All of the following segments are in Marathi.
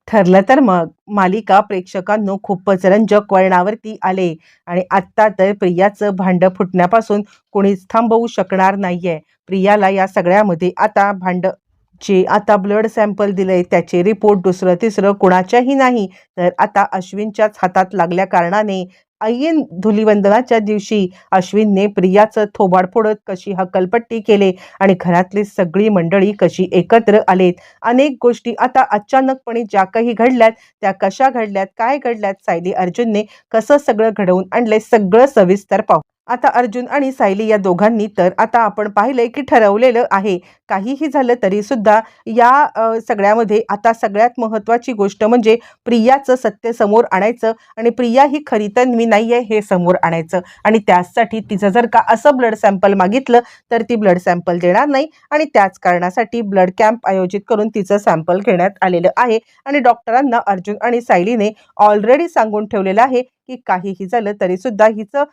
ठरलं तर मग मालिका प्रेक्षकांनो खूपच रंजक वळणावरती आले आणि आत्ता तर प्रियाचं भांडं फुटण्यापासून कोणीच थांबवू शकणार नाहीये. प्रियाला या सगळ्यामध्ये आता जे आता ब्लड सॅम्पल दिलंय त्याचे रिपोर्ट दुसरं तिसरं कुणाच्याही नाही, तर आता अश्विनच्याच हातात लागल्या कारणाने ऐन धुलिवंदनाच्या दिवशी अश्विनने प्रियाचं थोबाड फोडत कशी हकलपट्टी केले आणि घरातली सगळी मंडळी कशी एकत्र आलेत. अनेक गोष्टी आता अचानकपणे ज्या काही घडल्यात त्या कशा घडल्यात, काय घडल्यात, सायली अर्जुनने कसं सगळं घडवून आणलंय सगळं सविस्तर पाहू. आता अर्जुन आणि सायली या दोघांनी तर आता आपण पाहिलंय की ठरवलेलं आहे. काहीही झालं तरी सुद्धा या सगळ्यामध्ये आता सगळ्यात महत्त्वाची गोष्ट म्हणजे प्रियाचं सत्य समोर आणायचं आणि प्रिया ही खरी तन्वी नाहीये हे समोर आणायचं आणि त्यासाठी तिचं जर का असं ब्लड सॅम्पल मागितलं तर ती ब्लड सॅम्पल देणार नाही आणि त्याच कारणासाठी ब्लड कॅम्प आयोजित करून तिचं सॅम्पल घेण्यात आलेलं आहे आणि डॉक्टरांना अर्जुन आणि सायलीने ऑलरेडी सांगून ठेवलेलं आहे की काहीही झालं तरी सुद्धा हिचं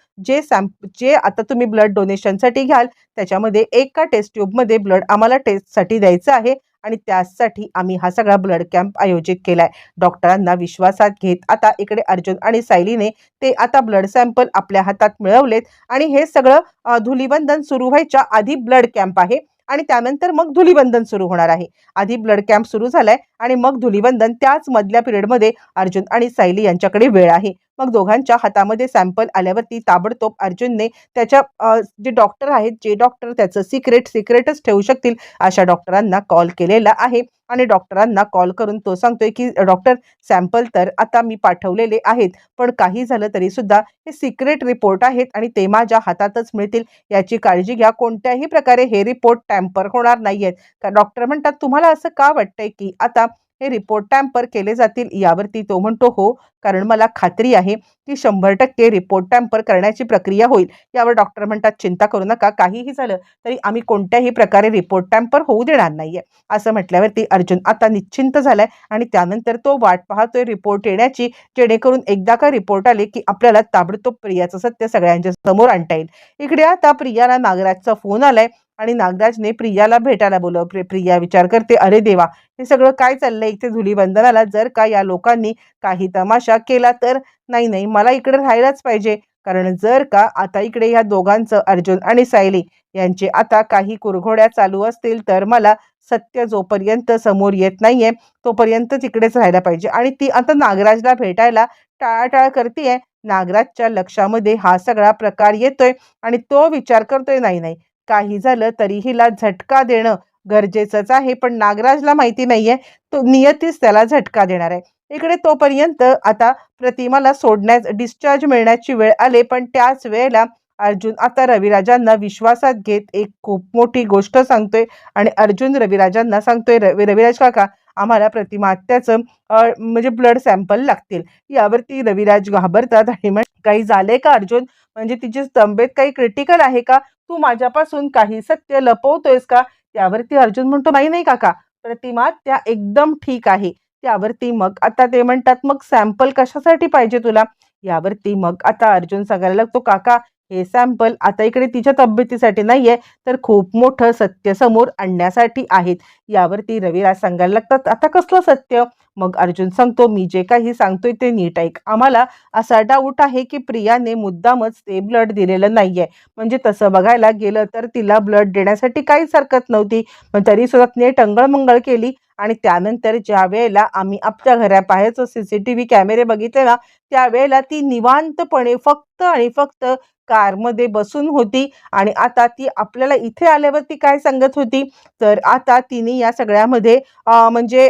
जे आता तुम्ही ब्लड डोनेशनसाठी घ्याल त्याच्यामध्ये एका टेस्ट ट्यूबमध्ये ब्लड आम्हाला टेस्टसाठी द्यायचं आहे आणि त्यासाठी आम्ही हा सगळा ब्लड कॅम्प आयोजित केलाय. डॉक्टरांना विश्वासात घेत आता इकडे अर्जुन आणि सायलीने ते आता ब्लड सॅम्पल आपल्या हातात मिळवलेत आणि हे सगळं धुलिवंदन सुरू व्हायच्या आधी ब्लड कॅम्प आहे आणि त्यानंतर मग धुलिवंदन सुरू होणार आहे. आधी ब्लड कॅम्प सुरू झालाय आणि मग धुलिवंदन त्याच मधल्या पिरियडमध्ये अर्जुन आणि सायली यांच्याकडे वेळ आहे. मग दोघांच्या हातामध्ये सॅम्पल आल्यावरती ताबडतोब अर्जुनने त्याच्या जे डॉक्टर आहेत, जे डॉक्टर त्याचं सिक्रेटच ठेवू शकतील अशा डॉक्टरांना कॉल केलेला आहे आणि डॉक्टरांना कॉल करून तो सांगतोय की डॉक्टर सॅम्पल तर आता मी पाठवलेले आहेत, पण काही झालं तरी सुद्धा हे सिक्रेट रिपोर्ट आहेत आणि ते माझ्या हातातच मिळतील, याची काळजी घ्या. कोणत्याही प्रकारे हे रिपोर्ट टॅम्पर होणार नाहीयेत. डॉक्टर म्हणतात तुम्हाला असं का वाटतंय की आता हे रिपोर्ट टॅम्पर केले जातील? यावरती तो म्हणतो हो, कारण मला खात्री आहे की 100% रिपोर्ट टॅम्पर करण्याची प्रक्रिया होईल. यावर डॉक्टर म्हणतात चिंता करू नका, काहीही झालं तरी आम्ही कोणत्याही प्रकारे रिपोर्ट टॅम्पर होऊ देणार नाहीये. असं म्हटल्यावरती अर्जुन आता निश्चिंत झालाय आणि त्यानंतर तो वाट पाहतोय रिपोर्ट येण्याची, जेणेकरून एकदा का रिपोर्ट आले की आपल्याला ताबडतोब प्रियाचं सत्य सगळ्यांच्या समोर आणता येईल. इकडे आता प्रियाला नागराजचा फोन आलाय आणि नागराजने प्रियाला भेटायला बोलवलं. प्रिया विचार करते, अरे देवा, हे सगळं काय चाललंय इथे धुलिवंदनाला? जर का या लोकांनी काही तमाशा केला तर नाही, मला इकडे राहायलाच पाहिजे. कारण जर का आता इकडे ह्या दोघांचं अर्जुन आणि सायली यांचे आता काही कुरघोड्या चालू असतील तर मला सत्य जोपर्यंत समोर येत नाहीये तोपर्यंत तिकडेच राहायला पाहिजे. आणि ती आता नागराजला भेटायला टाळाटाळ करतेय. नागराजच्या लक्षामध्ये हा सगळा प्रकार येतोय आणि तो विचार करतोय, नाही, काही झालं तरी हिला झटका देणं गरजेचंच आहे. पण नागराजला माहिती नाहीये तो नियतीच त्याला झटका देणार आहे. इकडे तोपर्यंत आता प्रतिमाला डिस्चार्ज मिळण्याची वेळ आली, पण त्याच वेळेला अर्जुन आता रविराजांना विश्वासात घेत एक खूप मोठी गोष्ट सांगतोय आणि अर्जुन रविराजांना सांगतोय, रविराज काका, आम्हाला प्रतिमा आत्याचं म्हणजे ब्लड सॅम्पल लागतील. यावरती रविराज घाबरतात आणि काही झालंय का अर्जुन? म्हणजे तिची तब्येत काही क्रिटिकल आहे का? तू माझ्यापासून काही सत्य लपवतोयस का? त्यावरती अर्जुन म्हणतो, नाही काका, प्रतिमा त्या एकदम ठीक आहे. त्यावरती मग आता ते म्हणतात, मग सॅम्पल कशासाठी पाहिजे तुला? यावरती मग आता अर्जुन सांगायला लागतो, काका, हे सॅम्पल आता इकडे तिच्या तब्येतीसाठी नाहीये, तर खूप मोठं सत्य समोर आणण्यासाठी आहेत. यावरती रविराज सांगायला लागतात, आता कसलं सत्य? मग अर्जुन सांगतो, मी जे काही सांगतोय ते नीट ऐक. आम्हाला असा डाऊट आहे की प्रियाने मुद्दामच ते ब्लड दिलेलं नाहीये. म्हणजे तसं बघायला गेलं तर तिला ब्लड देण्यासाठी काहीच हरकत नव्हती, पण तरी सुद्धा तिने टंगळमंगळ केली. आणि त्यानंतर ज्या वेळेला आम्ही आपल्या घराबाहेरचं CCTV कॅमेरे बघितले ना, त्यावेळेला ती निवांतपणे फक्त आणि फक्त कारमध्ये बसून होती आणि आता ती आपल्याला इथे आल्यावरती काय सांगत होती, तर आता तिने या सगळ्यामध्ये म्हणजे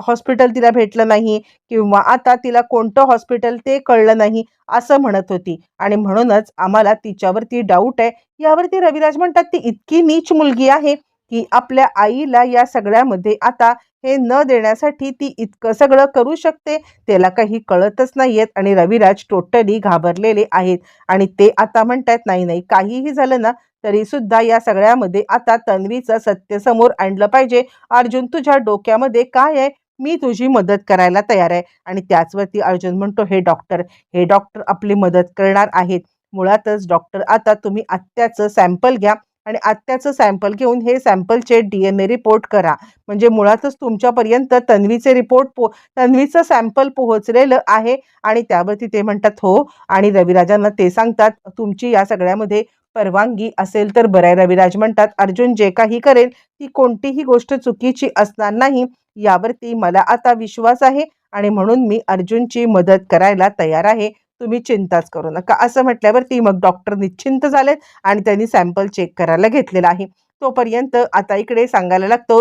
हॉस्पिटल तिला भेटलं नाही किंवा आता तिला कोणतं हॉस्पिटल ते कळलं नाही असं म्हणत होती आणि म्हणूनच आम्हाला तिच्यावरती डाऊट आहे. यावरती रविराज म्हणतात, ती इतकी नीच मुलगी आहे की आपल्या आईला या सगळ्यामध्ये आता हे न देण्यासाठी ती इतकं सगळं करू शकते, त्याला काही कळतच नाहीयेत. आणि रविराज टोटली घाबरलेले आहेत आणि ते आता म्हणतात, नाही, काहीही झालं ना तरी सुद्धा या सगळ्यामध्ये आता तन्वीचं सत्य समोर आणलं पाहिजे. अर्जुन, तुझ्या डोक्यामध्ये काय आहे? मी तुझी मदत करायला तयार आहे. आणि त्याचवरती अर्जुन म्हणतो, हे डॉक्टर आपली मदत करणार आहेत. मुळातच डॉक्टर, आता तुम्ही आत्याचं सॅम्पल घ्या आणि आत्याचं सॅम्पल घेऊन हे सॅम्पलचे DNA रिपोर्ट करा. म्हणजे मुळातच तुमच्यापर्यंत तन्वीचं सॅम्पल पोहोचलेलं आहे. आणि त्यावरती ते म्हणतात हो. आणि रविराजांना ते सांगतात तुमची या सगळ्यामध्ये परवानगी असेल तर बरं आहे. रविराज म्हणतात अर्जुन जे काही करेल ती कोणतीही गोष्ट चुकीची असणार नाही यावरती मला आता विश्वास आहे आणि म्हणून मी अर्जुनची मदत करायला तयार आहे. तुम्ही चिंताच करू नका. असं म्हटल्यावरती मग डॉक्टर निश्चिंत झालेत आणि त्यांनी सॅम्पल चेक करायला घेतलेला आहे. तोपर्यंत आता इकडे सांगायला लागतो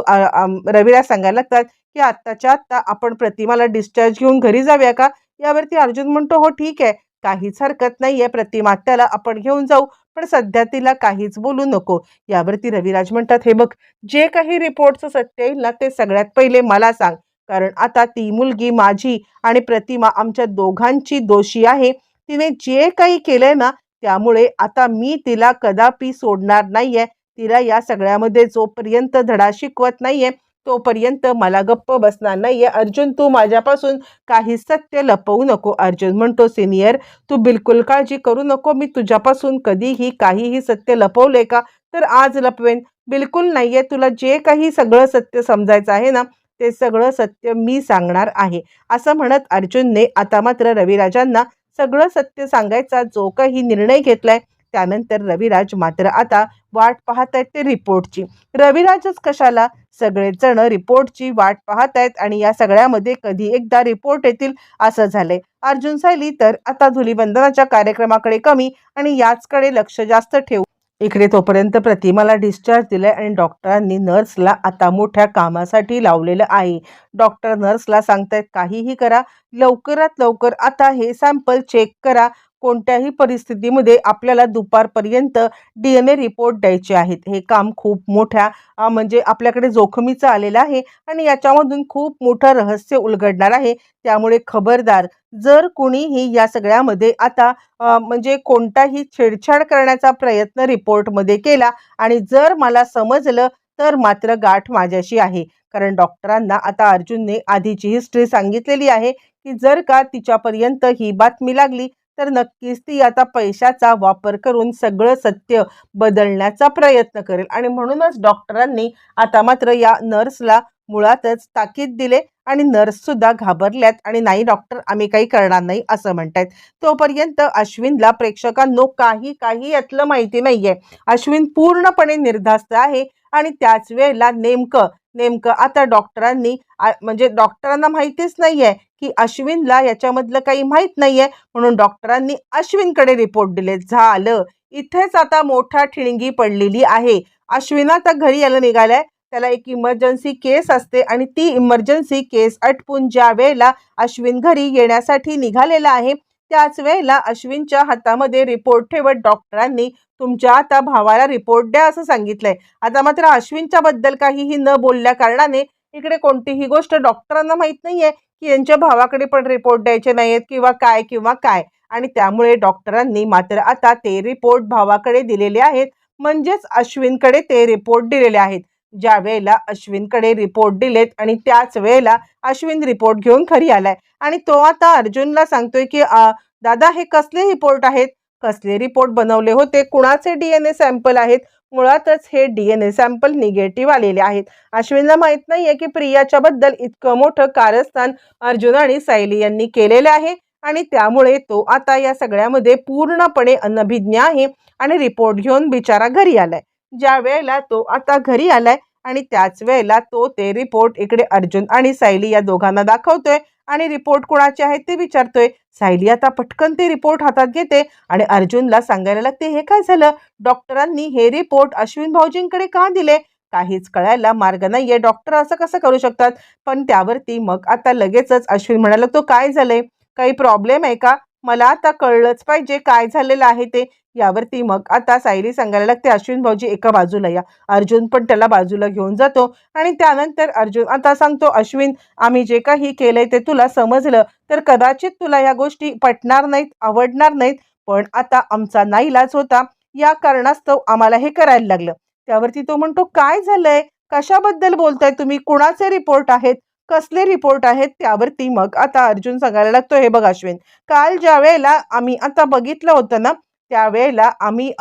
रविराज सांगायला लागतात की आत्ताच्या आत्ता आपण प्रतिमाला डिस्चार्ज घेऊन घरी जाऊया का? यावरती अर्जुन म्हणतो हो ठीक आहे, काहीच हरकत नाहीये, प्रतिमा आत्याला आपण घेऊन जाऊ, पण सध्या तिला काहीच बोलू नको. यावरती रविराज म्हणतात हे बघ, जे काही रिपोर्टचं सत्य येईल ना ते सगळ्यात पहिले मला सांग, कारण आता ती मुलगी माझी आणि प्रतिमा आमच्या दोघांची दोषी आहे. तिने जे काही केलंय ना त्यामुळे आता मी तिला कदापि सोडणार नाहीये. तिला या सगळ्यामध्ये जोपर्यंत धडा शिकवत नाहीये तोपर्यंत मला गप्प बसणार नाहीये. अर्जुन तू माझ्यापासून काही सत्य लपवू नको. अर्जुन म्हणतो सिनियर तू बिलकुल काळजी करू नको. मी तुझ्यापासून कधीही काहीही सत्य लपवले का? तर आज लपवेन. बिलकुल नाहीये. तुला जे काही सगळं सत्य समजायचं आहे ना ते सगळं सत्य मी सांगणार आहे. असं म्हणत अर्जुनने आता मात्र रविराजांना सगळं सत्य सांगायचा जो काही निर्णय घेतलाय. त्यानंतर रविराज मात्र आता वाट पाहत आहेत ते रिपोर्टची. रविराजच कशाला, सगळेजण रिपोर्टची वाट पाहत आहेत आणि या सगळ्यामध्ये कधी एकदा रिपोर्ट येतील असं झालंय. अर्जुन सायली तर आता धुलीवंदनाच्या कार्यक्रमाकडे कमी आणि याचकडे लक्ष जास्त ठेवू. इकडे तोपर्यंत प्रतिमाला डिस्चार्ज दिलाय आणि डॉक्टरांनी नर्सला आता मोठ्या कामासाठी लावलेलं आहे. डॉक्टर नर्सला सांगतायत काहीही करा, लवकरात लवकर आता हे सॅम्पल चेक करा. कोणत्याही परिस्थितीमध्ये आपल्याला दुपारपर्यंत DNA रिपोर्ट द्यायचे आहेत. हे काम खूप मोठ्या म्हणजे आपल्याकडे जोखमीचं आलेलं आहे आणि याच्यामधून खूप मोठं रहस्य उलगडणार आहे. त्यामुळे खबरदार, जर कुणीही या सगळ्यामध्ये आता म्हणजे कोणताही छेडछाड करण्याचा प्रयत्न रिपोर्टमध्ये केला आणि जर मला समजलं तर मात्र गाठ माझ्याशी आहे. कारण डॉक्टरांना आता अर्जुनने आधीची हिस्ट्री सांगितलेली आहे की जर का तिच्यापर्यंत ही बातमी लागली तर नक्कीच ती आता पैशाचा वापर करून सगळं सत्य बदलण्याचा प्रयत्न करेल. आणि म्हणूनच डॉक्टरांनी आता मात्र या नर्सला मुळातच ताकीद दिले आणि नर्स सुद्धा घाबरल्यात आणि नाही डॉक्टर आम्ही काही करणार नाही असं म्हणतायत. तोपर्यंत अश्विनला प्रेक्षकांनो काही यातलं माहिती नाहीये. अश्विन पूर्णपणे निर्धास्त आहे आणि त्याच वेळेला नेमकं आता डॉक्टरांनी म्हणजे डॉक्टरांना माहितीच नाहीये की अश्विनला याच्यामधलं काही माहित नाहीये, म्हणून डॉक्टरांनी अश्विनकडे रिपोर्ट दिले. झालं, इथेच आता मोठा ठिणगी पडलेली आहे. अश्विन आता घरी यायला निघालाय. त्याला एक इमर्जन्सी केस असते आणि ती इमर्जन्सी केस आटपून ज्या वेळेला अश्विन घरी येण्यासाठी निघालेला आहे त्याच वेळेला अश्विनच्या हातामध्ये रिपोर्ट ठेवत डॉक्टरांनी तुमच्या आता भावाला रिपोर्ट द्या असं सांगितलंय. आता मात्र अश्विनच्या बद्दल काहीही न बोलल्या कारणाने इकडे कोणतीही गोष्ट डॉक्टरांना माहित नाहीये की यांच्या भावाकडे पण रिपोर्ट द्यायचे नाहीयेत किंवा काय. आणि त्यामुळे डॉक्टरांनी मात्र आता ते रिपोर्ट भावाकडे दिलेले आहेत, म्हणजेच अश्विनकडे ते रिपोर्ट दिलेले आहेत. ज्या वेळेला अश्विनकडे रिपोर्ट दिलेत आणि त्याच वेळेला अश्विन रिपोर्ट घेऊन घरी आलाय आणि तो आता अर्जुनला सांगतोय की दादा हे कसले रिपोर्ट आहेत, कसले रिपोर्ट बनवले होते, कुणाचे DNA सॅम्पल आहेत? मुळातच हे DNA सॅम्पल निगेटिव्ह आलेले आहेत. अश्विनला माहित नाहीये की प्रियाच्या बद्दल इतकं मोठं कारस्थान अर्जुन आणि सायली यांनी केलेले आहे आणि त्यामुळे तो आता या सगळ्यामध्ये पूर्णपणे अनभिज्ञ आहे आणि रिपोर्ट घेऊन बिचारा घरी आलाय. ज्या वेळेला तो आता घरी आलाय आणि त्याच वेळेला तो ते रिपोर्ट इकडे अर्जुन आणि सायली या दोघांना दाखवतोय आणि रिपोर्ट कोणाचे आहेत ते विचारतोय. सायली आता पटकन ते रिपोर्ट हातात घेते आणि अर्जुनला सांगायला लागते हे काय झालं, डॉक्टरांनी हे रिपोर्ट अश्विन भाऊजींकडे का दिले? काहीच कळायला मार्ग नाहीये, डॉक्टर असं कसं करू शकतात? पण त्यावरती मग आता लगेचच अश्विन म्हणाला तो काय झालंय, काही प्रॉब्लेम आहे का? मला आता कळलंच पाहिजे काय झालेलं आहे ते. यावरती मग आता सायली सांगायला लागते अश्विन भाऊजी एका बाजूला या. अर्जुन पण त्याला बाजूला घेऊन जातो आणि त्यानंतर अर्जुन आता सांगतो अश्विन आम्ही जे काही केलंय ते तुला समजलं तर कदाचित तुला या गोष्टी पटणार नाहीत, आवडणार नाहीत, पण आता आमचा नाईलाज होता, या कारणास्तव आम्हाला हे करायला लागलं. त्यावरती तो म्हणतो काय झालंय, कशाबद्दल बोलताय तुम्ही, कुणाचे रिपोर्ट आहेत, कसले रिपोर्ट आहेत? त्यावरती मग आता अर्जुन सांगायला लागतो हे बघ अश्विन, काल ज्या वेळेला आम्ही आता बघितलं होतं ना त्यावेळेला आम्ही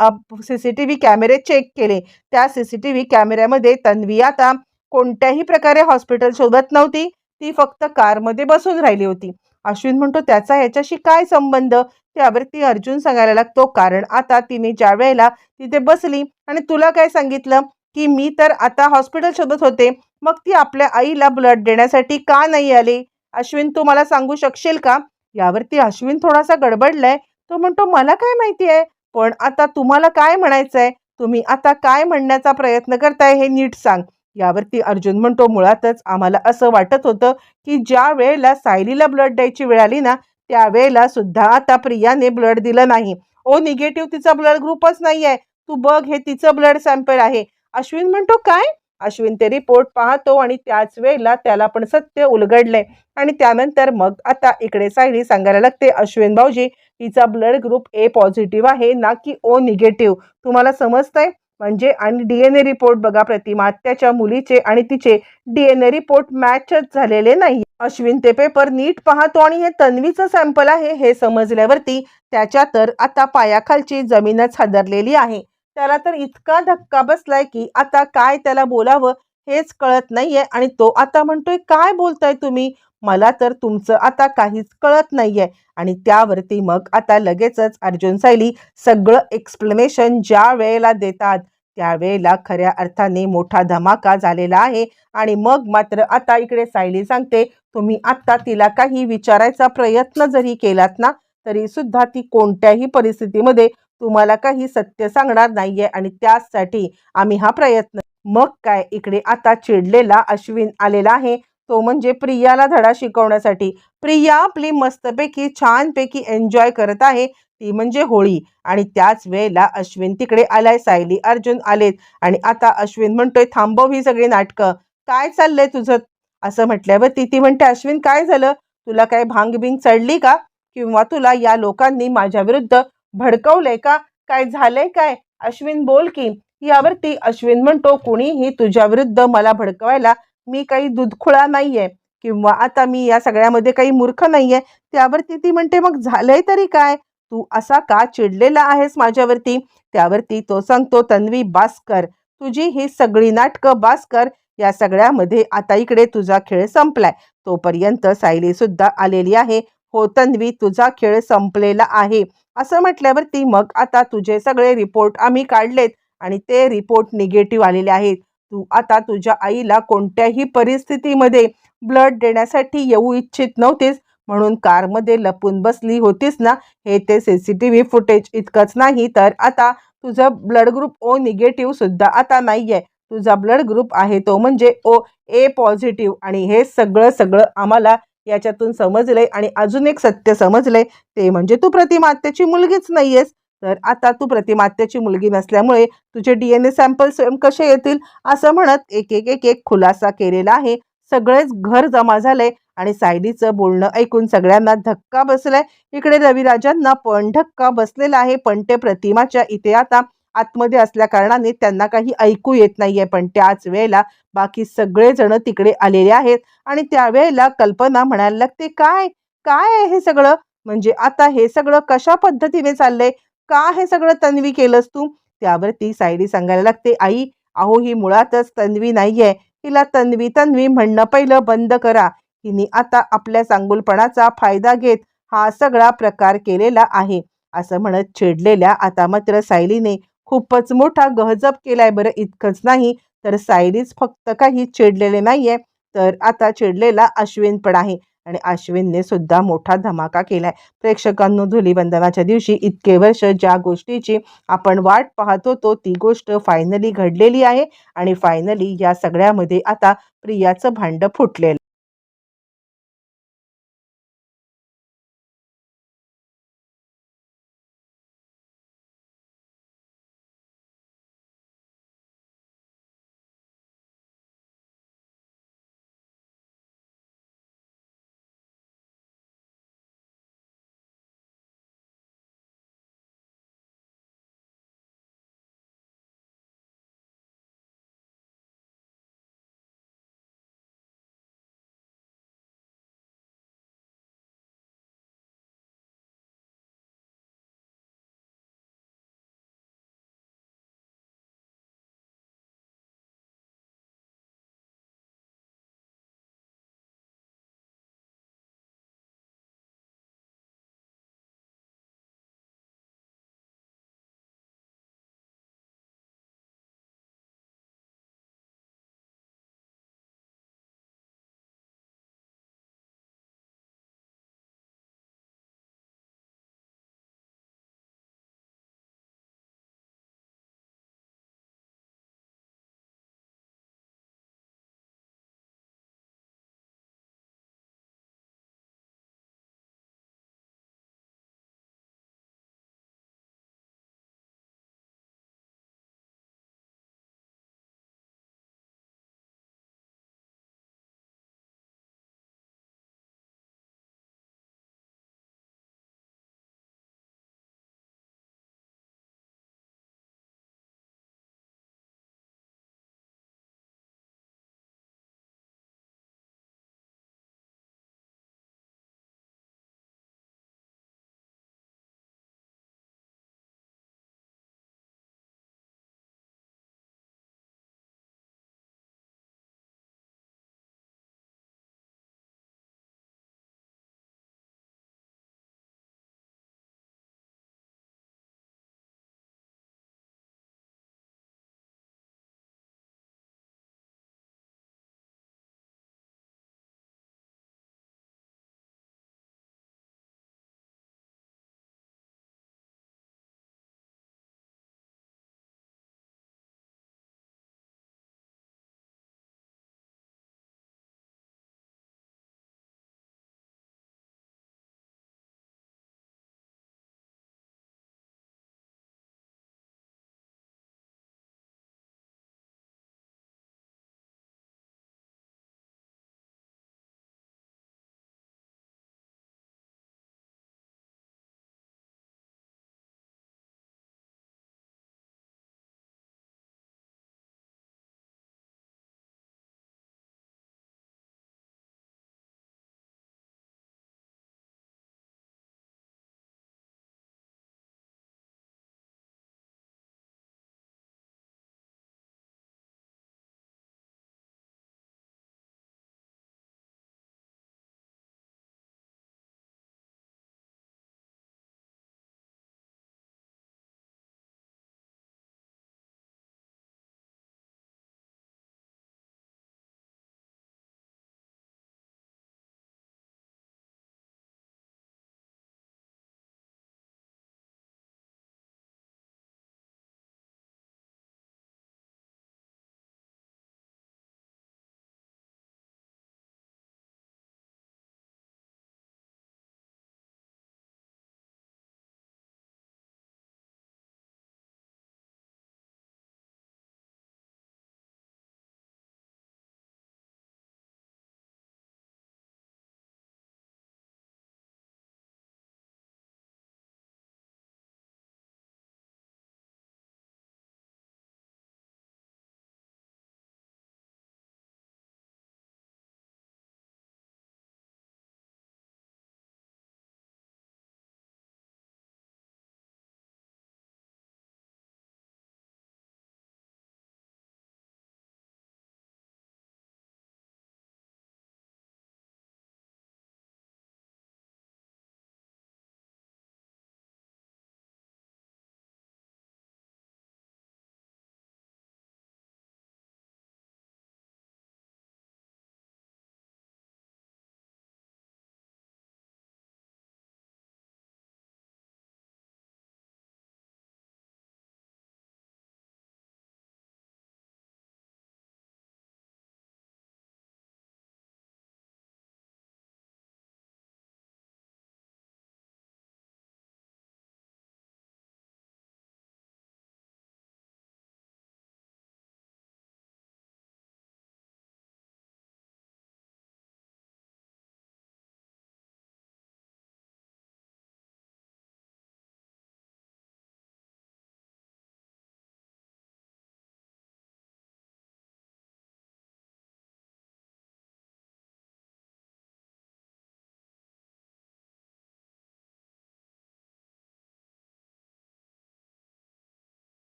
CCTV कॅमेरे चेक केले. त्या CCTV कॅमेऱ्यामध्ये तन्वी आता कोणत्याही प्रकारे हॉस्पिटल शोधत नव्हती. ती फक्त कारमध्ये बसून राहिली होती. अश्विन म्हणतो त्याचा याच्याशी काय संबंध? त्यावरती अर्जुन सांगायला लागतो कारण आता तिने ज्या वेळेला तिथे बसली आणि तुला काय सांगितलं की मी तर आता हॉस्पिटल शोधत होते, मग ती आपल्या आईला ब्लड देण्यासाठी का नाही आली? अश्विन तू मला सांगू शकशील का? यावरती अश्विन थोडासा गडबडलाय. तो म्हणतो मला काय माहिती आहे, पण आता तुम्हाला काय म्हणायचंय? तुम्ही आता काय म्हणण्याचा प्रयत्न करताय हे नीट सांग. यावरती अर्जुन म्हणतो मुळातच आम्हाला असं वाटत होतं की ज्या वेळेला सायलीला ब्लड द्यायची वेळ आली ना, त्यावेळेला सुद्धा आता प्रियाने ब्लड दिलं नाही. ओ निगेटिव्ह तिचा ब्लड ग्रुपच नाहीये. तू बघ हे तिचं ब्लड सॅम्पल आहे. अश्विन म्हणतो काय? अश्विन ते रिपोर्ट पाहतो आणि त्याच वेळेला त्याला पण सत्य उलगडले आणि त्यानंतर मग आता इकडे सायली सांगायला लागते अश्विन भाऊजी तिचा ब्लड ग्रुप ए पॉझिटिव्ह आहे ना की ओ निगेटिव्ह. तुम्हाला समजतंय? म्हणजे आणि DNA रिपोर्ट बघा प्रतिमा त्याच्या मुलीचे आणि तिचे DNA रिपोर्ट मॅचच झालेले नाही. अश्विन ते पेपर नीट पाहतो आणि हे तन्वीचं सॅम्पल आहे हे समजल्यावरती त्याच्या तर आता पायाखालची जमीनच हादरलेली आहे. त्याला तर इतका धक्का बसलाय की आता काय त्याला बोलावं हेच कळत नाहीये आणि तो आता म्हणतोय काय बोलताय तुम्ही? मला तर तुमचं आता काहीच कळत नाहीये. आणि त्यावरती मग आता लगेचच अर्जुन सायली सगळं एक्सप्लेनेशन ज्या वेळेला देतात त्यावेळेला खऱ्या अर्थाने मोठा धमाका झालेला आहे. आणि मग मात्र आता इकडे सायली सांगते तुम्ही आता तिला काही विचारायचा प्रयत्न जरी केलात ना तरी सुद्धा ती कोणत्याही परिस्थितीमध्ये तुम्हाला काही सत्य सांगणार नाहीये आणि त्यासाठी आम्ही हा प्रयत्न. मग काय इकडे आता चिडलेला अश्विन आलेला आहे. तो म्हणजे प्रियाला धडा शिकवण्यासाठी. प्रिया आपली मस्तपैकी छानपैकी एन्जॉय करत आहे ती म्हणजे होळी. आणि त्याच वेळेला अश्विन तिकडे आलाय. सायली अर्जुन आलेत आणि आता अश्विन म्हणतोय थांबव ही सगळी नाटकं. काय चाललंय तुझं? असं म्हटल्यावर ती म्हणते अश्विन काय झालं? तुला काय भांग बिंग चढली का? किंवा तुला या लोकांनी माझ्या विरुद्ध भडकवलंय का? काय झालंय काय? अश्विन बोल की. यावरती अश्विन म्हणतो कुणीही तुझ्या विरुद्ध मला भडकवायला मी काही दुधखुळा नाहीये किंवा आता मी या सगळ्यामध्ये काही मूर्ख नाहीये. त्यावरती ती म्हणते मग झालंय तरी काय? तू असा का चिडलेला आहेस माझ्यावरती? त्यावरती तो सांगतो तन्वी बास कर. तुझी ही सगळी नाटकं बास कर. या सगळ्यामध्ये आता इकडे तुझा खेळ संपलाय. तोपर्यंत सायली सुद्धा आलेली आहे. हो तन्वी तुझा खेळ संपलेला आहे. असं म्हटल्यावरती मग आता तुझे सगळे रिपोर्ट आम्ही काढलेत आणि ते रिपोर्ट निगेटिव्ह आलेले आहेत. तू आता तुझ्या आईला कोणत्याही परिस्थितीमध्ये ब्लड देण्यासाठी येऊ इच्छित नव्हतीस म्हणून कारमध्ये लपून बसली होतीस ना. हे ते CCTV फुटेज इतकंच नाही तर आता तुझं ब्लड ग्रुप ओ निगेटिव्ह सुद्धा आता नाहीये. तुझा ब्लड ग्रुप आहे तो म्हणजे ओ ए पॉझिटिव्ह. आणि हे सगळं सगळं आम्हाला याच्यातून समजलंय आणि अजून एक सत्य समजलंय ते म्हणजे तू प्रतिमा आत्याची मुलगीच नाहीयेस. तर आता तू प्रतिमा आत्याची मुलगी नसल्यामुळे तुझे DNA सॅम्पल स्वयं कसे येतील? असं म्हणत एक एक एक एक खुलासा केलेला आहे. सगळेच घर जमा झालंय आणि सायलीचं बोलणं ऐकून सगळ्यांना धक्का बसलाय. इकडे रविराजांना पण धक्का बसलेला आहे पण ते प्रतिमाच्या इथे आता आतमध्ये असल्या कारणाने त्यांना काही ऐकू येत नाहीये. पण त्याच वेळेला बाकी सगळेजण तिकडे आलेले आहेत आणि त्यावेळेला कल्पना म्हणायला लागते काय काय आहे हे सगळं? म्हणजे आता हे सगळं कशा पद्धतीने चाललंय? का हे सगळं तन्वी केलंस तू? त्यावरती सायली सांगायला लागते आई अहो ही मुळातच तन्वी नाहीये. हिला तन्वी तन्वी म्हणणं पहिलं बंद करा. हिने आता आपल्या चांगुलपणाचा फायदा घेत हा सगळा प्रकार केलेला आहे. असं म्हणत चिडलेल्या आता मात्र सायलीने खूपच मोठा गहजब केलाय. बरं इतकंच नाही तर सायलीच फक्त काही चिडलेले नाहीये तर आता चिडलेला अश्विन पण आहे आणि अश्विनने सुद्धा मोठा धमाका केलाय. प्रेक्षकांनो धुलीवंदनाच्या दिवशी इतके वर्ष ज्या गोष्टीची आपण वाट पाहत होतो ती गोष्ट फायनली घडलेली आहे आणि फायनली या सगळ्यामध्ये आता प्रियाचं भांडं फुटलेलं